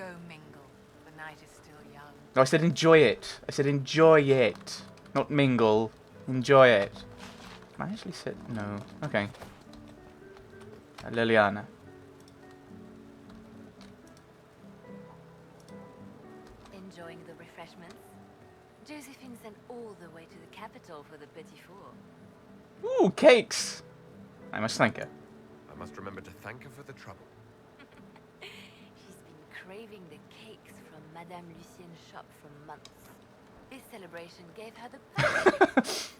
Go mingle. The night is still young. No, I said enjoy it. I said enjoy it. Not mingle. Enjoy it. Can I actually sit? No. Okay. Liliana. Enjoying the refreshments? Josephine sent all the way to the capital for the petit four. Ooh, cakes! I must thank her. I must remember to thank her for the trouble. She's been craving the cakes from Madame Lucien's shop for months. This celebration gave her the perfect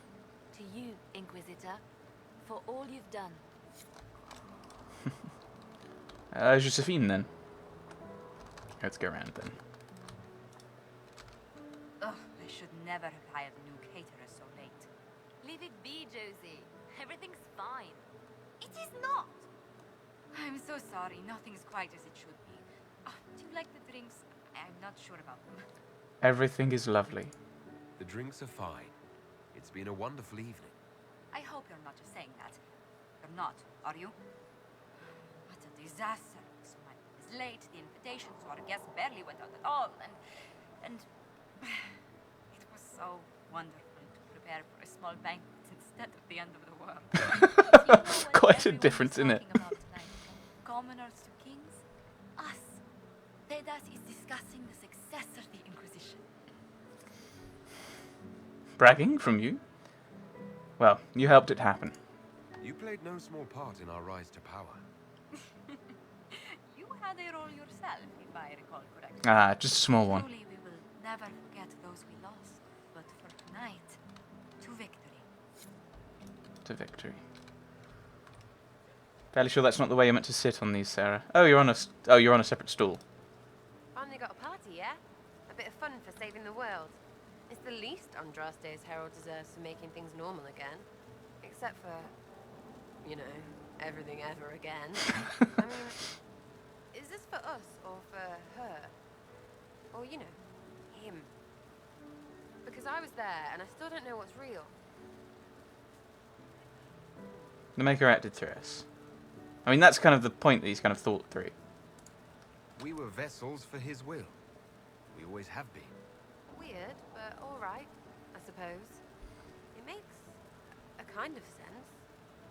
to you, Inquisitor, for all you've done. Josephine then. Let's go around then. Ugh, I should never have hired a new caterer so late. Leave it be, Josie. Everything's fine. It is not! I'm so sorry, nothing's quite as it should be. Do you like the drinks? I'm not sure about them. Everything is lovely. The drinks are fine. It's been a wonderful evening. I hope you're not just saying that. You're not, are you? What a disaster. So I was late, the invitations to our guests barely went out at all, and it was so wonderful to prepare for a small banquet instead of the end of the world. Do you know what Quite a everyone difference, is isn't it? talking about tonight? Commoners to kings? Us. Dedas is discussing the successor of the Inquisition. Bragging from you? Well, you helped it happen. You played no small part in our rise to power. You had a role yourself, if I recall correctly. Ah, just a small one. Truly, we will never forget those we lost. But for tonight, to victory. To victory. Fairly sure that's not the way you're meant to sit on these, Sarah. Oh, you're on a separate stool. Finally got a party, yeah? A bit of fun for saving the world. It's the least Andraste's herald deserves for making things normal again. Except for, you know, everything ever again. I mean, is this for us or for her? Or, you know, him? Because I was there and I still don't know what's real. The Maker acted through us. I mean, that's kind of the point that he's kind of thought through. We were vessels for his will. We always have been. Weird, but alright, I suppose. It makes a kind of sense.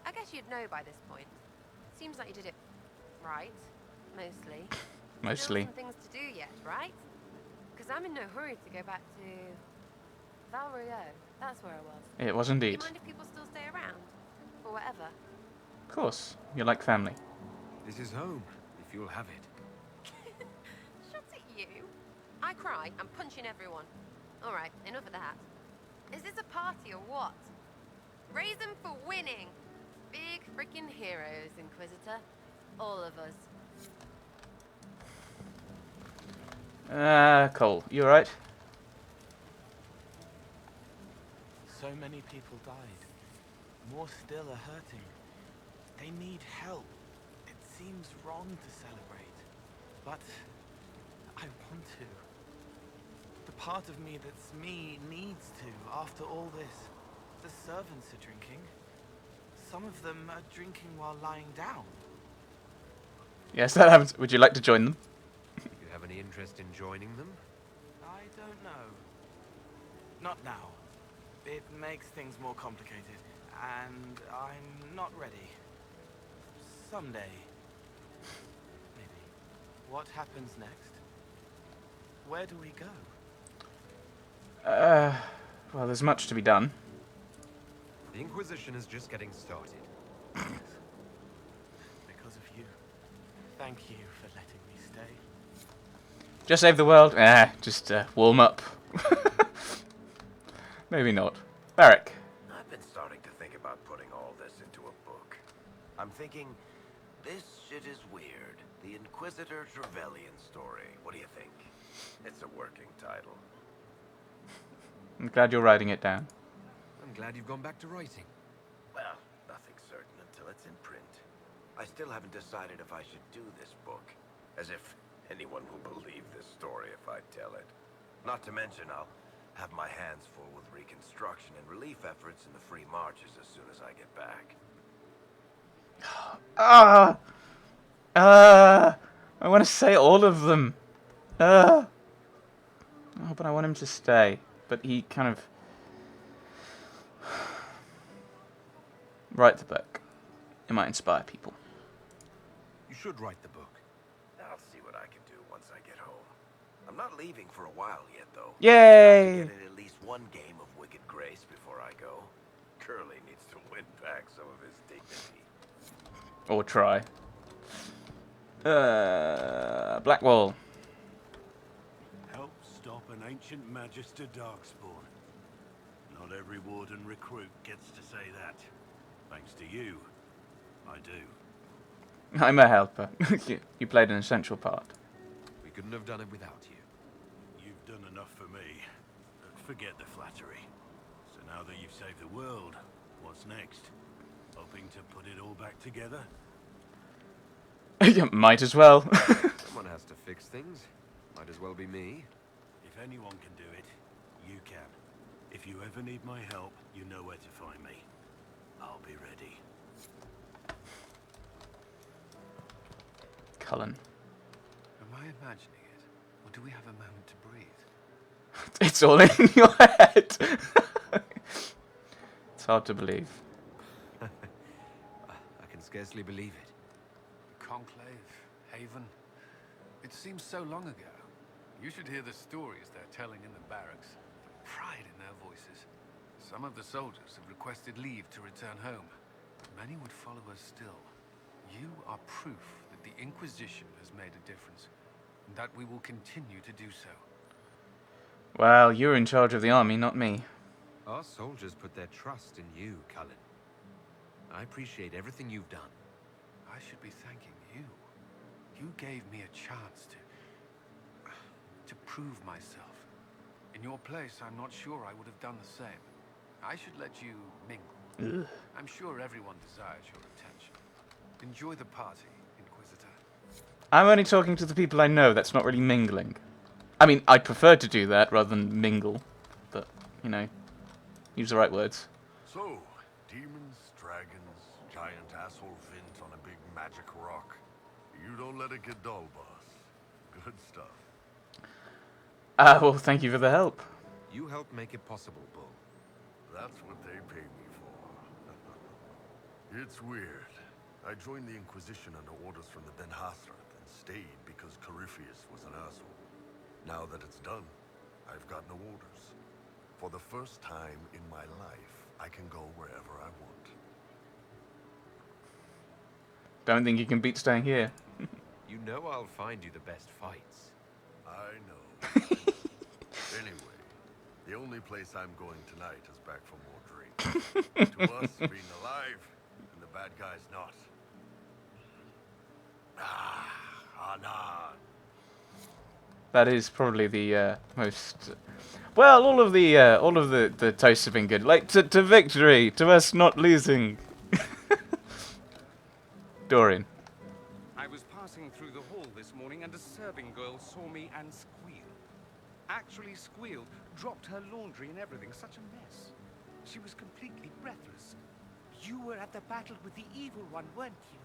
I guess you'd know by this point. Seems like you did it right, mostly. Mostly. Still some things to do yet, right? Because I'm in no hurry to go back to Bioware. That's where I was. It was Do you indeed. mind if people still stay around? Or whatever? Of course. You're like family. This is home, if you'll have it. Shut it, you. I cry, I'm punching everyone. Alright, enough of that. Is this a party or what? Raise them for winning! Big freaking heroes, Inquisitor. All of us. Cole, you alright? So many people died. More still are hurting. They need help. It seems wrong to celebrate, but I want to. The part of me that's me needs to, after all this. The servants are drinking. Some of them are drinking while lying down. Yes, that happens. Would you like to join them? Do you have any interest in joining them? I don't know. Not now. It makes things more complicated, and I'm not ready. Someday. Maybe. What happens next? Where do we go? Well, there's much to be done. The Inquisition is just getting started. Because of you. Thank you for letting me stay. Just save the world? Just warm up. Maybe not. Barrick. I've been starting to think about putting all this into a book. I'm thinking, this shit is weird. The Inquisitor Trevelyan story. What do you think? It's a working title. I'm glad you're writing it down. I'm glad you've gone back to writing. Well, nothing's certain until it's in print. I still haven't decided if I should do this book. As if anyone will believe this story if I tell it. Not to mention, I'll have my hands full with reconstruction and relief efforts in the Free Marches as soon as I get back. I want to say all of them. Oh, but I want him to stay. But he kind of... Write the book. It might inspire people. You should write the book. I'll see what I can do once I get home. I'm not leaving for a while yet, though. Yay! Get in at least one game of Wicked Grace before I go. Curly needs to win back some of his dignity. Or try. Blackwall. Help stop an ancient Magister Darkspawn. Not every Warden recruit gets to say that. Thanks to you, I do. I'm a helper. You played an essential part. We couldn't have done it without you. You've done enough for me. Forget the flattery. So now that you've saved the world, what's next? Hoping to put it all back together? Might as well. Someone has to fix things. Might as well be me. If anyone can do it, you can. If you ever need my help, you know where to find me. I'll be ready. Cullen. Am I imagining it? Or do we have a moment to breathe? It's all in your head. It's hard to believe. I can scarcely believe it. Conclave, Haven. It seems so long ago. You should hear the stories they're telling in the barracks. The pride in their voices. Some of the soldiers have requested leave to return home. But many would follow us still. You are proof that the Inquisition has made a difference. And that we will continue to do so. Well, you're in charge of the army, not me. Our soldiers put their trust in you, Cullen. I appreciate everything you've done. I should be thanking you. You gave me a chance to prove myself. In your place, I'm not sure I would have done the same. I should let you mingle. Ugh. I'm sure everyone desires your attention. Enjoy the party, Inquisitor. I'm only talking to the people I know. That's not really mingling. I mean, I'd prefer to do that rather than mingle. But, you know, use the right words. So, demons, dragons, giant asshole Vint on a big magic rock. You don't let it get dull, boss. Good stuff. Well, thank you for the help. You helped make it possible, Bull. That's what they pay me for. It's weird. I joined the Inquisition under orders from the Ben Hasrath and stayed because Corypheus was an asshole. Now that it's done, I've got no orders. For the first time in my life, I can go wherever I want. Don't think you can beat staying here. You know I'll find you the best fights. I know. Anyway, the only place I'm going tonight is back for more drink. To us, being alive, and the bad guys not. Nah. That is probably the most. Well, all of the toasts have been good. Like to victory, to us not losing. Dorian. I was passing through the hall this morning and a serving girl saw me and squealed. Actually squealed, dropped her laundry and everything. Such a mess. She was completely breathless. You were at the battle with the evil one, weren't you?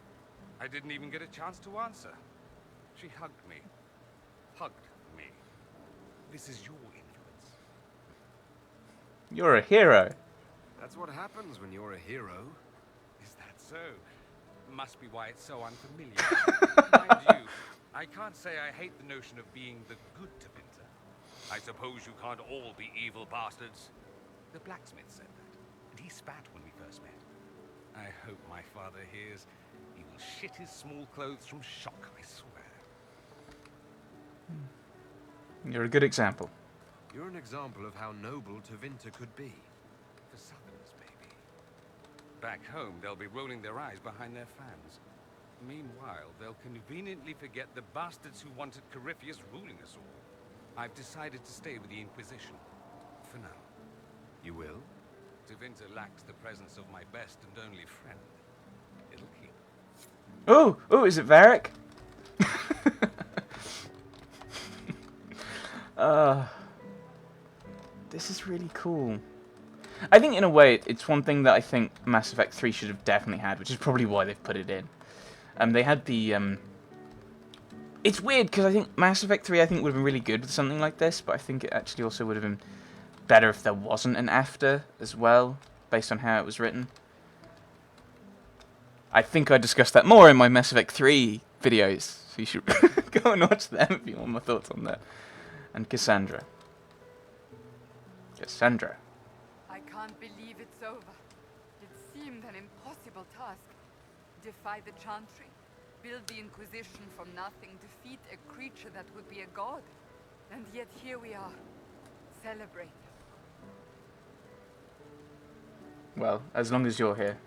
I didn't even get a chance to answer. She hugged me. Hugged me. This is your influence. You're a hero. That's what happens when you're a hero. Is that so? Must be why it's so unfamiliar. Mind you, I can't say I hate the notion of being the good Tevinter. I suppose you can't all be evil bastards. The blacksmith said that, and he spat when we first met. I hope my father hears. He will shit his small clothes from shock, I swear. You're a good example. You're an example of how noble Tevinter could be. For Southerners, maybe. Back home, they'll be rolling their eyes behind their fans. Meanwhile, they'll conveniently forget the bastards who wanted Corypheus ruling us all. I've decided to stay with the Inquisition. For now. You will? Tevinter lacks the presence of my best and only friend. It'll keep. Oh, is it Varric? This is really cool. I think in a way it's one thing that I think Mass Effect 3 should have definitely had, which is probably why they've put it in. They had the It's weird because I think Mass Effect 3 I think would have been really good with something like this, but I think it actually also would have been better if there wasn't an after as well, based on how it was written. I think I discussed that more in my Mass Effect 3 videos, so you should go and watch them if you want my thoughts on that. And Cassandra. Cassandra. I can't believe it's over. It seemed an impossible task. Defy the Chantry, build the Inquisition from nothing, defeat a creature that would be a god. And yet here we are. Celebrate. Well, as long as you're here.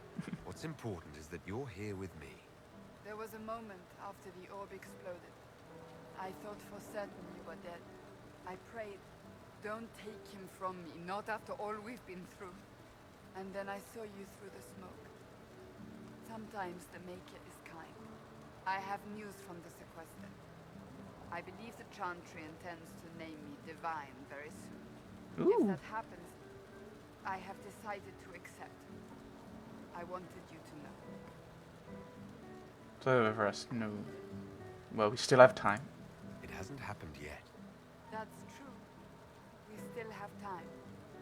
What's important is that you're here with me. There was a moment after the orb exploded. I thought for certain you were dead. I prayed, don't take him from me, not after all we've been through. And then I saw you through the smoke. Sometimes the Maker is kind. I have news from the sequester. I believe the Chantry intends to name me Divine very soon. Ooh. If that happens, I have decided to accept. I wanted you to know. So for us, no. Well, we still have time. It hasn't happened yet. That's true. We still have time.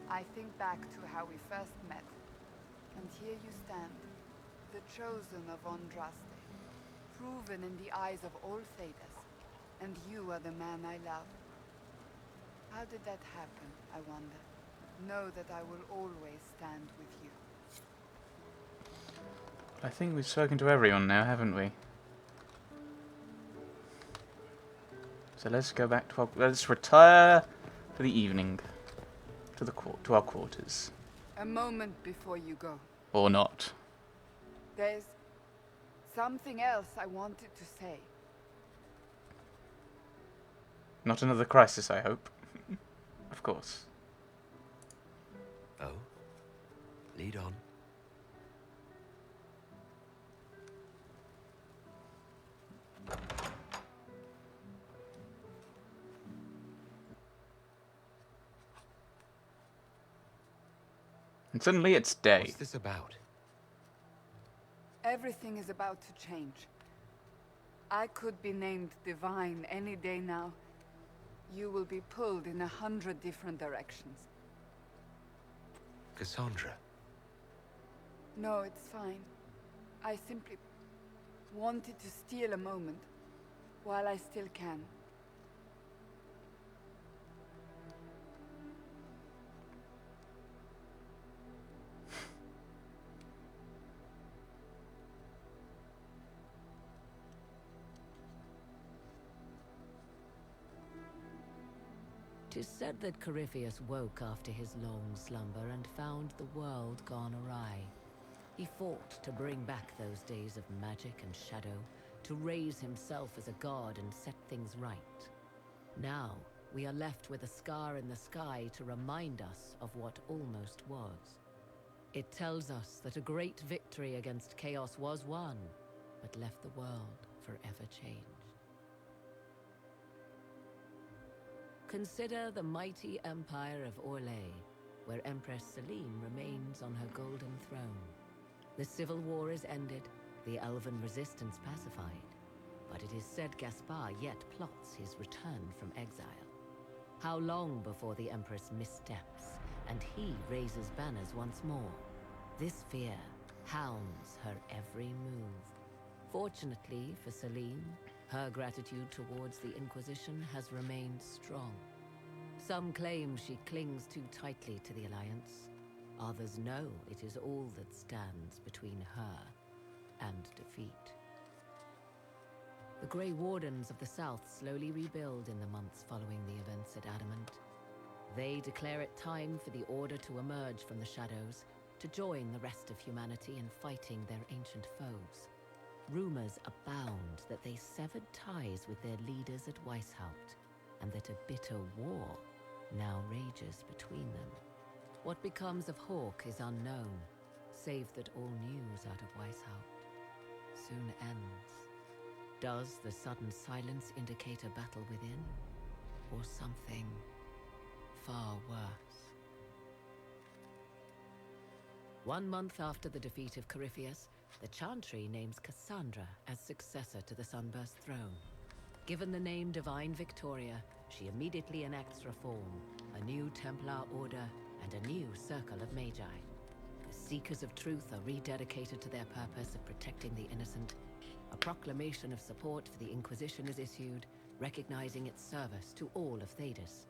I think back to how we first met. And here you stand, the chosen of Andraste, proven in the eyes of all Thedas. And you are the man I love. How did that happen, I wonder? Know that I will always stand with you. I think we've spoken to everyone now, haven't we? So let's go back to let's retire for the evening to our quarters. A moment before you go. Or not. There's something else I wanted to say. Not another crisis, I hope. Of course. Oh? Lead on. And suddenly it's day. What's this about? Everything is about to change. I could be named Divine any day now. You will be pulled in 100 different directions. Cassandra. No, it's fine. I simply wanted to steal a moment while I still can. Tis said that Corypheus woke after his long slumber and found the world gone awry. He fought to bring back those days of magic and shadow, to raise himself as a god and set things right. Now, we are left with a scar in the sky to remind us of what almost was. It tells us that a great victory against chaos was won, but left the world forever changed. Consider the mighty empire of Orlais, where Empress Celine remains on her golden throne. The civil war is ended, the elven resistance pacified, but it is said Gaspar yet plots his return from exile. How long before the Empress missteps, and he raises banners once more? This fear hounds her every move. Fortunately for Celine, her gratitude towards the Inquisition has remained strong. Some claim she clings too tightly to the Alliance. Others know it is all that stands between her and defeat. The Grey Wardens of the South slowly rebuild in the months following the events at Adamant. They declare it time for the Order to emerge from the shadows, to join the rest of humanity in fighting their ancient foes. Rumors abound that they severed ties with their leaders at Weishaupt, and that a bitter war now rages between them. What becomes of Hawke is unknown, save that all news out of Weishaupt soon ends. Does the sudden silence indicate a battle within, or something far worse? 1 month after the defeat of Corypheus, the Chantry names Cassandra as successor to the Sunburst throne. Given the name Divine Victoria, she immediately enacts reform, a new Templar order, and a new circle of magi. The Seekers of Truth are rededicated to their purpose of protecting the innocent. A proclamation of support for the Inquisition is issued, recognizing its service to all of Thedas.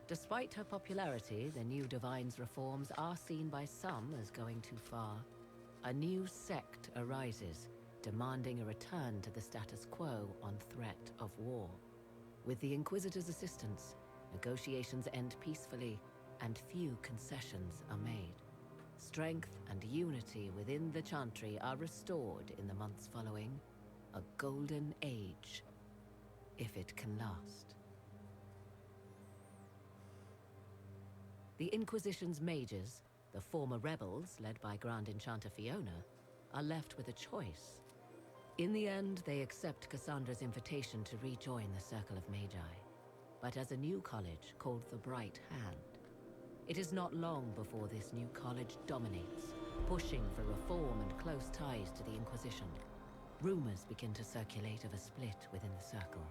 Despite her popularity, the new Divine's reforms are seen by some as going too far. A new sect arises, demanding a return to the status quo on threat of war. With the Inquisitor's assistance, negotiations end peacefully, and few concessions are made. Strength and unity within the Chantry are restored in the months following. A golden age, if it can last. The Inquisition's mages, the former rebels led by Grand Enchanter Fiona, are left with a choice. In the end, they accept Cassandra's invitation to rejoin the Circle of Magi, but as a new college called the Bright Hand. It is not long before this new college dominates, pushing for reform and close ties to the Inquisition. Rumors begin to circulate of a split within the Circle,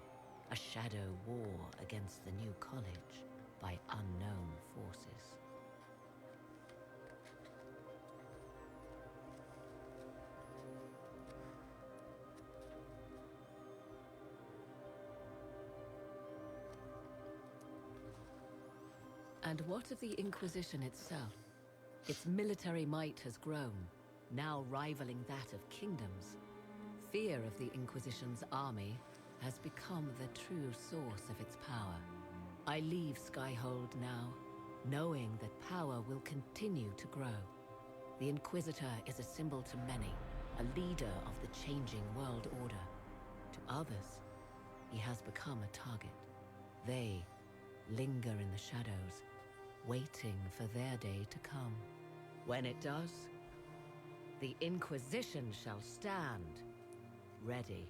a shadow war against the new college by unknown forces. And what of the Inquisition itself? Its military might has grown, now rivaling that of kingdoms. Fear of the Inquisition's army has become the true source of its power. I leave Skyhold now, knowing that power will continue to grow. The Inquisitor is a symbol to many, a leader of the changing world order. To others, he has become a target. They linger in the shadows, waiting for their day to come. When it does, the Inquisition shall stand, ready.